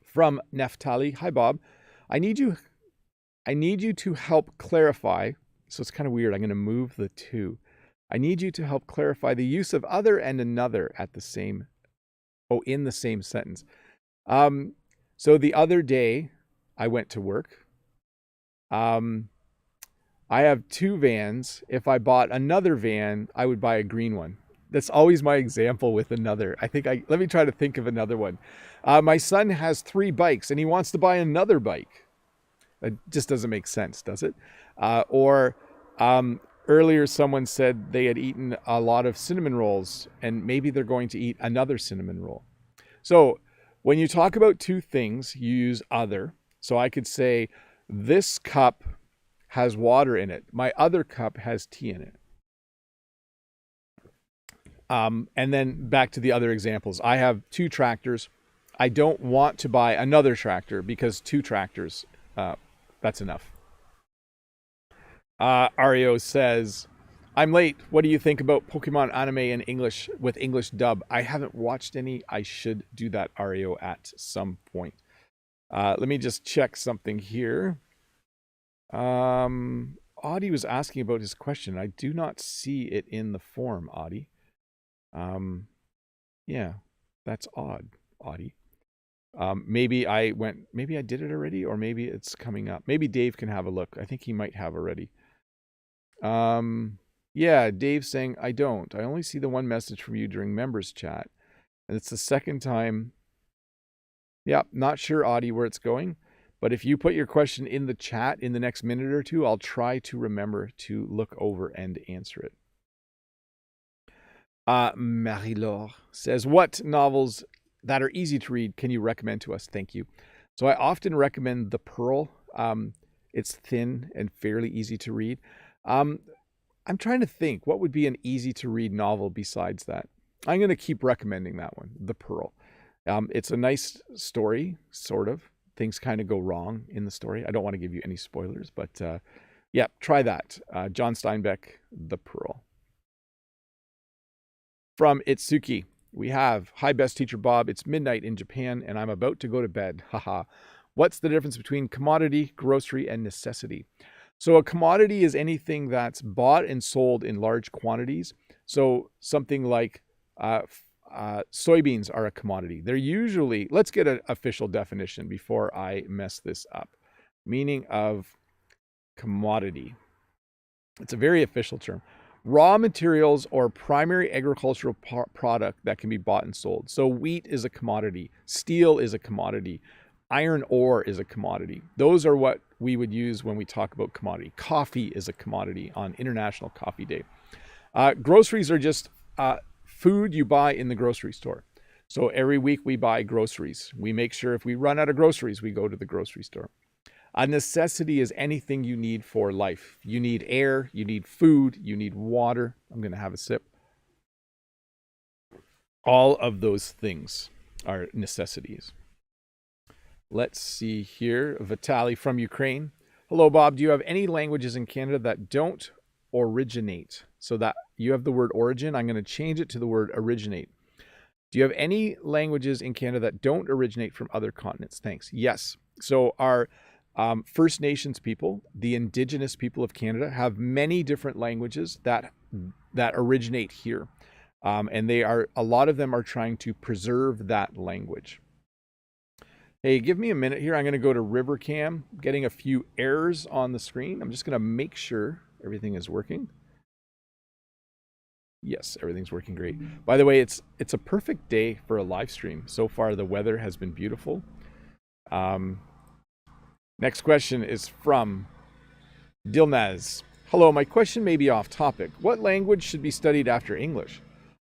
From Neftali. Hi, Bob. I need you to help clarify. So it's kind of weird. I'm going to move the two. I need you to help clarify the use of other and another at the same, in the same sentence. So the other day I went to work. I have 2 vans. If I bought another van, I would buy a green one. That's always my example with another. Let me try to think of another one. My son has 3 bikes and he wants to buy another bike. It just doesn't make sense, does it? Earlier someone said they had eaten a lot of cinnamon rolls and maybe they're going to eat another cinnamon roll. So when you talk about 2 things, you use other. So I could say, this cup has water in it. My other cup has tea in it. And then back to the other examples. I have 2 tractors. I don't want to buy another tractor because 2 tractors, that's enough. Ario says, I'm late. What do you think about Pokemon anime in English with English dub? I haven't watched any. I should do that, Ario, at some point. Let me just check something here. Audie was asking about his question. I do not see it in the form, Audie. Yeah, that's odd, Audie. Maybe I did it already, or maybe it's coming up. Maybe Dave can have a look. I think he might have already. Yeah, Dave's saying, I don't. I only see the one message from you during members chat. And it's the second time. Yeah, not sure, Audie, where it's going. But if you put your question in the chat in the next minute or two, I'll try to remember to look over and answer it. Marie-Laure says, what novels that are easy to read can you recommend to us? Thank you. So I often recommend The Pearl. It's thin and fairly easy to read. I'm trying to think, what would be an easy to read novel besides that? I'm going to keep recommending that one, The Pearl. It's a nice story, sort of. Things kind of go wrong in the story. I don't want to give you any spoilers, but yeah, try that. John Steinbeck, The Pearl. From Itsuki, we have, hi, best teacher Bob. It's midnight in Japan and I'm about to go to bed. Haha. What's the difference between commodity, grocery, and necessity? So a commodity is anything that's bought and sold in large quantities. So something like soybeans are a commodity. They're usually, let's get an official definition before I mess this up. Meaning of commodity. It's a very official term. Raw materials or primary agricultural product that can be bought and sold. So wheat is a commodity. Steel is a commodity. Iron ore is a commodity. Those are what we would use when we talk about commodity. Coffee is a commodity on International Coffee Day. Groceries are just food you buy in the grocery store. So every week we buy groceries. We make sure if we run out of groceries, we go to the grocery store. A necessity is anything you need for life. You need air, you need food, you need water. I'm going to have a sip. All of those things are necessities. Let's see here. Vitaly from Ukraine. Hello, Bob. Do you have any languages in Canada that don't originate? So that you have the word origin. I'm going to change it to the word originate. Do you have any languages in Canada that don't originate from other continents? Thanks. Yes. So our First Nations people, the Indigenous people of Canada, have many different languages that originate here. And a lot of them are trying to preserve that language. Hey, give me a minute here. I'm going to go to RiverCam, getting a few errors on the screen. I'm just going to make sure everything is working. Yes, everything's working great. By the way, it's a perfect day for a live stream. So far, the weather has been beautiful. Next question is from Dilnaz. Hello, my question may be off topic. What language should be studied after English?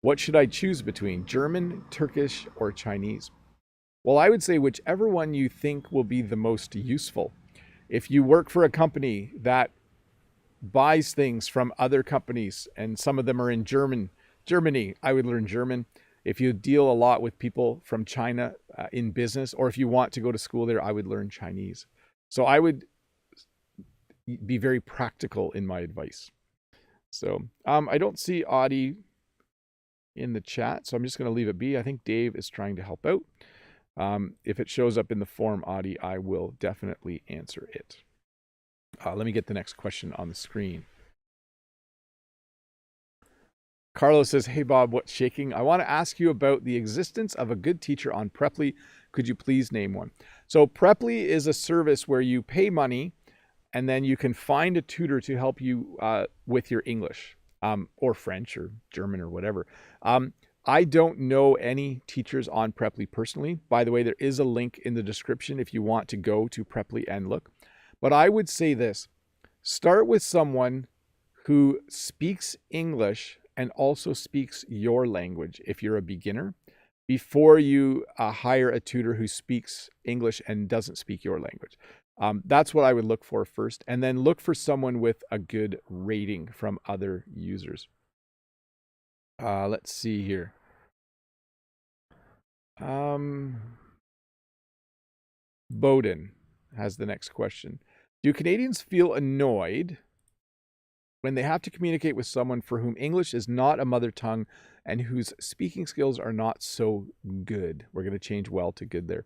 What should I choose between German, Turkish, or Chinese? Well, I would say whichever one you think will be the most useful. If you work for a company that buys things from other companies and some of them are in Germany, I would learn German. If you deal a lot with people from China in business, or if you want to go to school there, I would learn Chinese. So I would be very practical in my advice. So I don't see Audie in the chat, so I'm just going to leave it be. I think Dave is trying to help out. If it shows up in the form, Audie, I will definitely answer it. Let me get the next question on the screen. Carlos says, hey, Bob, what's shaking? I want to ask you about the existence of a good teacher on Preply. Could you please name one? So Preply is a service where you pay money and then you can find a tutor to help you with your English or French or German or whatever. I don't know any teachers on Preply personally. By the way, there is a link in the description if you want to go to Preply and look. But I would say this, start with someone who speaks English and also speaks your language if you're a beginner, before you hire a tutor who speaks English and doesn't speak your language. That's what I would look for first, and then look for someone with a good rating from other users. Let's see here. Bowden has the next question. Do Canadians feel annoyed when they have to communicate with someone for whom English is not a mother tongue and whose speaking skills are not so good? We're going to change well to good there.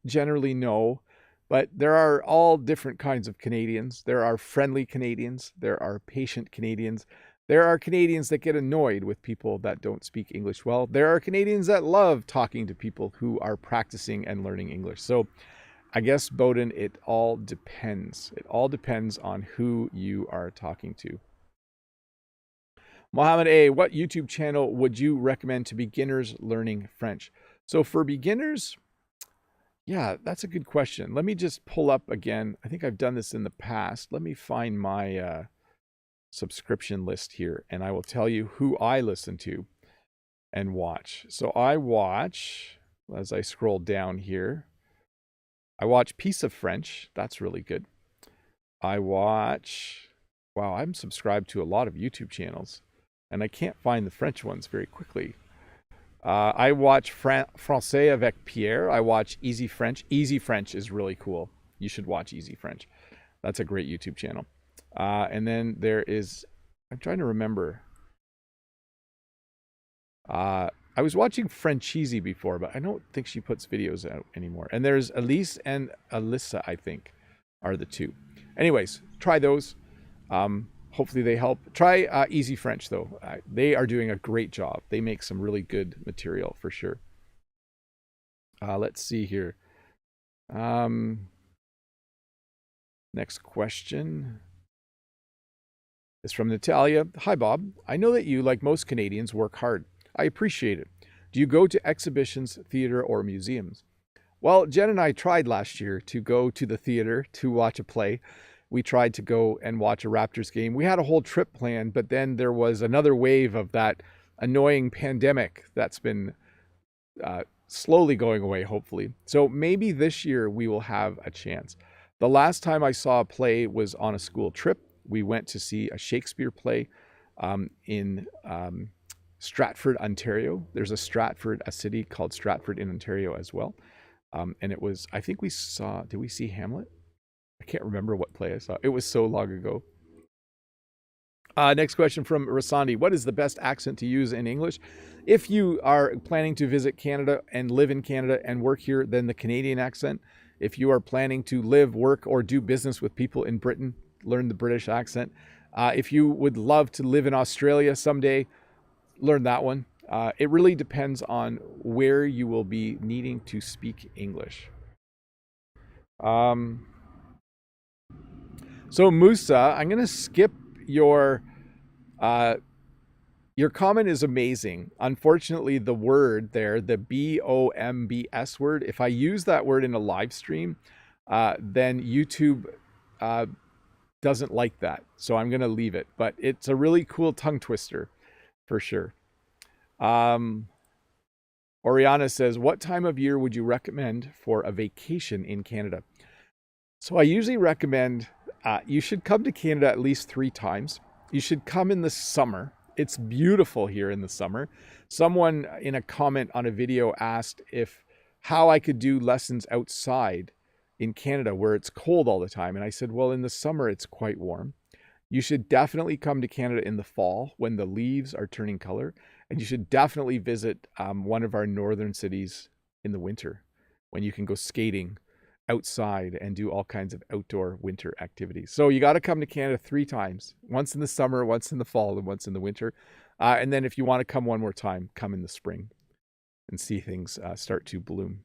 Generally, no. But there are all different kinds of Canadians. There are friendly Canadians. There are patient Canadians. There are Canadians that get annoyed with people that don't speak English well. There are Canadians that love talking to people who are practicing and learning English. So I guess, Bowden, it all depends. It all depends on who you are talking to. Mohammed A., what YouTube channel would you recommend to beginners learning French? So for beginners, yeah, that's a good question. Let me just pull up again. I think I've done this in the past. Let me find my subscription list here, and I will tell you who I listen to and watch. So I watch, as I scroll down here, I watch Piece of French. That's really good. I watch, wow, I'm subscribed to a lot of YouTube channels, and I can't find the French ones very quickly. I watch Français avec Pierre. I watch Easy French. Easy French is really cool. You should watch Easy French. That's a great YouTube channel. And then there is, I'm trying to remember. I was watching Frencheesy before, but I don't think she puts videos out anymore. And there's Elise and Alyssa, I think, are the two. Anyways, try those. Hopefully they help. Try Easy French, though. They are doing a great job. They make some really good material, for sure. Let's see here. Next question is from Natalia. Hi, Bob. I know that you, like most Canadians, work hard. I appreciate it. Do you go to exhibitions, theater, or museums? Well, Jen and I tried last year to go to the theater to watch a play. We tried to go and watch a Raptors game. We had a whole trip planned, but then there was another wave of that annoying pandemic that's been slowly going away, hopefully. So maybe this year we will have a chance. The last time I saw a play was on a school trip. We went to see a Shakespeare play in Stratford, Ontario. There's a city called Stratford in Ontario as well. And it was, I think we saw, did we see Hamlet? I can't remember what play I saw. It was so long ago. Next question from Rasandi. What is the best accent to use in English? If you are planning to visit Canada and live in Canada and work here, then the Canadian accent. If you are planning to live, work, or do business with people in Britain, learn the British accent. If you would love to live in Australia someday, learn that one. It really depends on where you will be needing to speak English. So Musa, I'm going to skip your comment is amazing. Unfortunately, the word there, the BOMBS word, if I use that word in a live stream, then YouTube doesn't like that. So I'm going to leave it. But it's a really cool tongue twister for sure. Oriana says, what time of year would you recommend for a vacation in Canada? So I usually recommend you should come to Canada at least 3 times. You should come in the summer. It's beautiful here in the summer. Someone in a comment on a video asked how I could do lessons outside in Canada where it's cold all the time. And I said, well, in the summer, it's quite warm. You should definitely come to Canada in the fall when the leaves are turning color. And you should definitely visit one of our northern cities in the winter when you can go skating outside and do all kinds of outdoor winter activities. So you got to come to Canada 3 times, once in the summer, once in the fall, and once in the winter. And then if you want to come one more time, come in the spring and see things start to bloom.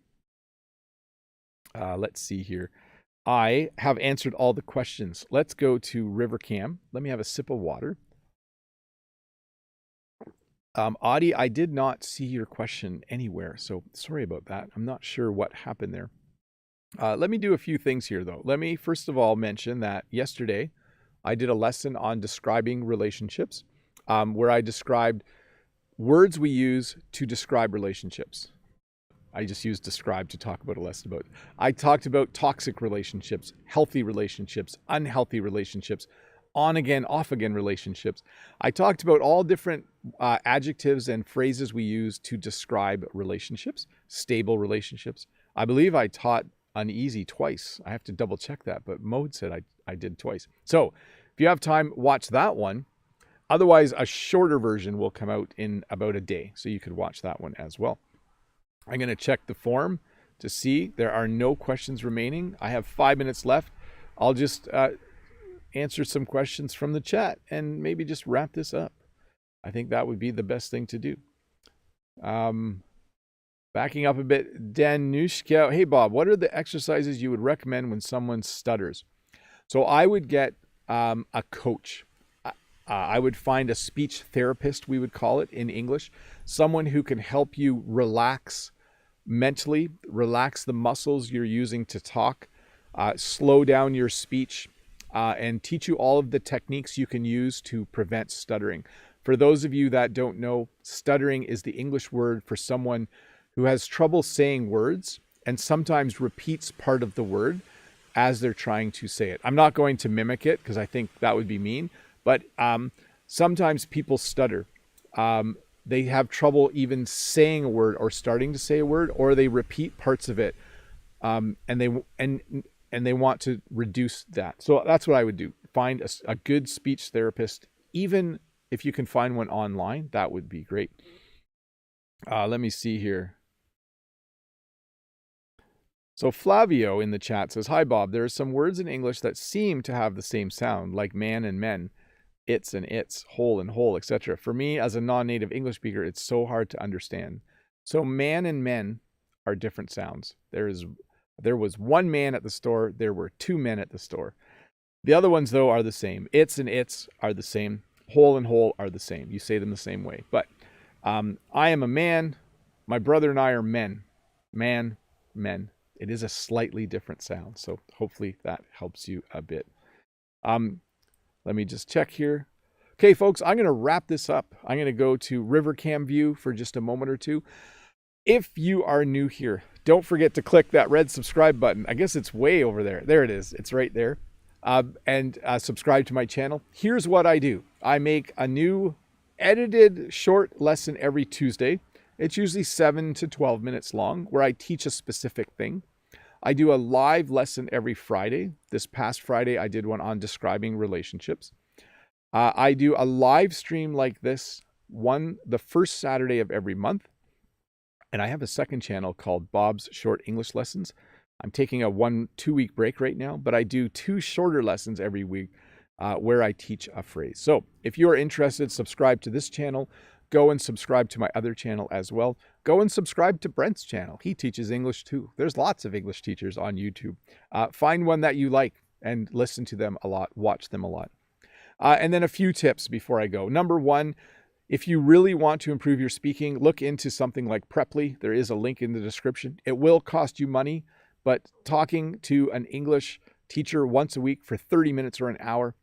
Let's see here. I have answered all the questions. Let's go to Rivercam. Let me have a sip of water. Audie, I did not see your question anywhere, so sorry about that. I'm not sure what happened there. Let me do a few things here, though. Let me first of all mention that yesterday I did a lesson on describing relationships, where I described words we use to describe relationships. I just used describe to talk about a lesson about. I talked about toxic relationships, healthy relationships, unhealthy relationships, on again, off again relationships. I talked about all different adjectives and phrases we use to describe relationships, stable relationships. I believe I taught uneasy twice. I have to double check that, but Mode said I did twice. So if you have time, watch that one. Otherwise, a shorter version will come out in about a day, so you could watch that one as well. I'm going to check the form to see there are no questions remaining. I have 5 minutes left. I'll just answer some questions from the chat and maybe just wrap this up. I think that would be the best thing to do. Backing up a bit, Danushka. Hey, Bob, what are the exercises you would recommend when someone stutters? So I would get a coach. I would find a speech therapist, we would call it in English, someone who can help you relax mentally, relax the muscles you're using to talk, slow down your speech, and teach you all of the techniques you can use to prevent stuttering. For those of you that don't know, stuttering is the English word for someone who has trouble saying words and sometimes repeats part of the word as they're trying to say it. I'm not going to mimic it because I think that would be mean, but sometimes people stutter. They have trouble even saying a word or starting to say a word, or they repeat parts of it, and they want to reduce that. So that's what I would do. Find a good speech therapist. Even if you can find one online, that would be great. Let me see here. So Flavio in the chat says, hi, Bob. There are some words in English that seem to have the same sound, like man and men, it's and its, whole and whole, etc. For me, as a non-native English speaker, it's so hard to understand. So man and men are different sounds. There was one man at the store. There were 2 men at the store. The other ones, though, are the same. It's and its are the same. Whole and whole are the same. You say them the same way. But I am a man. My brother and I are men. Man, men. It is a slightly different sound. So hopefully that helps you a bit. Let me just check here. Okay, folks, I'm going to wrap this up. I'm going to go to Rivercam view for just a moment or two. If you are new here, don't forget to click that red subscribe button. I guess it's way over there. There it is. It's right there. And subscribe to my channel. Here's what I do. I make a new edited short lesson every Tuesday. It's usually 7 to 12 minutes long, where I teach a specific thing. I do a live lesson every Friday. This past Friday, I did one on describing relationships. I do a live stream like this, the first Saturday of every month. And I have a second channel called Bob's Short English Lessons. I'm taking a 1-2 week break right now, but I do 2 shorter lessons every week where I teach a phrase. So if you are interested, subscribe to this channel. Go and subscribe to my other channel as well. Go and subscribe to Brent's channel. He teaches English too. There's lots of English teachers on YouTube. Find one that you like and listen to them a lot, watch them a lot. And then a few tips before I go. Number 1, if you really want to improve your speaking, look into something like Preply. There is a link in the description. It will cost you money, but talking to an English teacher once a week for 30 minutes or an hour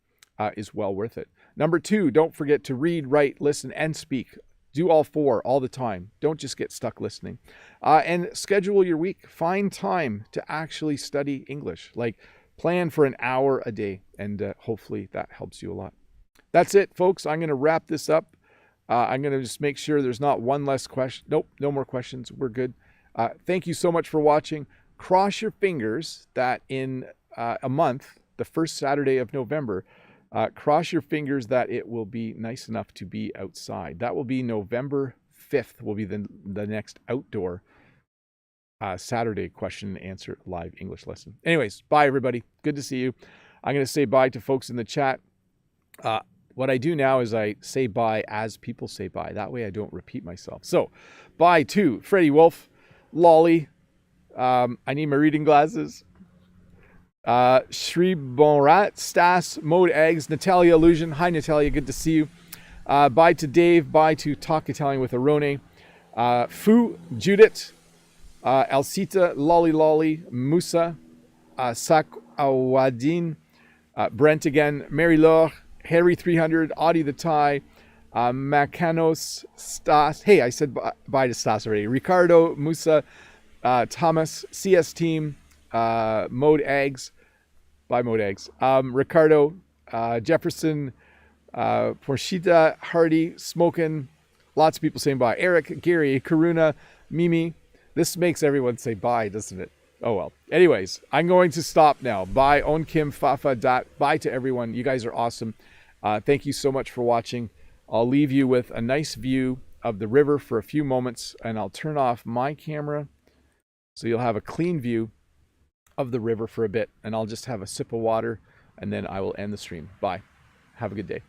is well worth it. Number 2, don't forget to read, write, listen, and speak Do all 4 all the time. Don't just get stuck listening. And schedule your week. Find time to actually study English. Like, plan for an hour a day, and hopefully that helps you a lot. That's it, folks. I'm going to wrap this up. I'm going to just make sure there's not one less question. Nope, no more questions. We're good. Thank you so much for watching. Cross your fingers that in a month, the first Saturday of November, cross your fingers that it will be nice enough to be outside. That will be November 5th, will be the next outdoor Saturday question and answer live English lesson. Anyways, bye everybody. Good to see you. I'm going to say bye to folks in the chat. What I do now is I say bye as people say bye. That way I don't repeat myself. So, bye to Freddie Wolf, Lolly. I need my reading glasses. Shri Bonrat, Stas, Mode Eggs, Natalia Illusion. Hi Natalia, good to see you. Bye to Dave. Bye to Talk Italian with Arone. Fu, Judith, Alcita, Lolly, Musa, Sak Awadin, Brent again, Mary Laure, Harry 300, Audie the Thai, Macanos, Stas. Hey, I said bye to Stas already. Ricardo, Musa, Thomas, CS Team, Mode Eggs. Bye, Mode Eggs. Ricardo, Jefferson, Porshita, Hardy, Smokin'. Lots of people saying bye. Eric, Gary, Karuna, Mimi. This makes everyone say bye, doesn't it? Oh, well. Anyways, I'm going to stop now. Bye, On Kim, Fafa, Dot. Bye to everyone. You guys are awesome. Thank you so much for watching. I'll leave you with a nice view of the river for a few moments, and I'll turn off my camera so you'll have a clean view of the river for a bit, and I'll just have a sip of water, and then I will end the stream. Bye. Have a good day.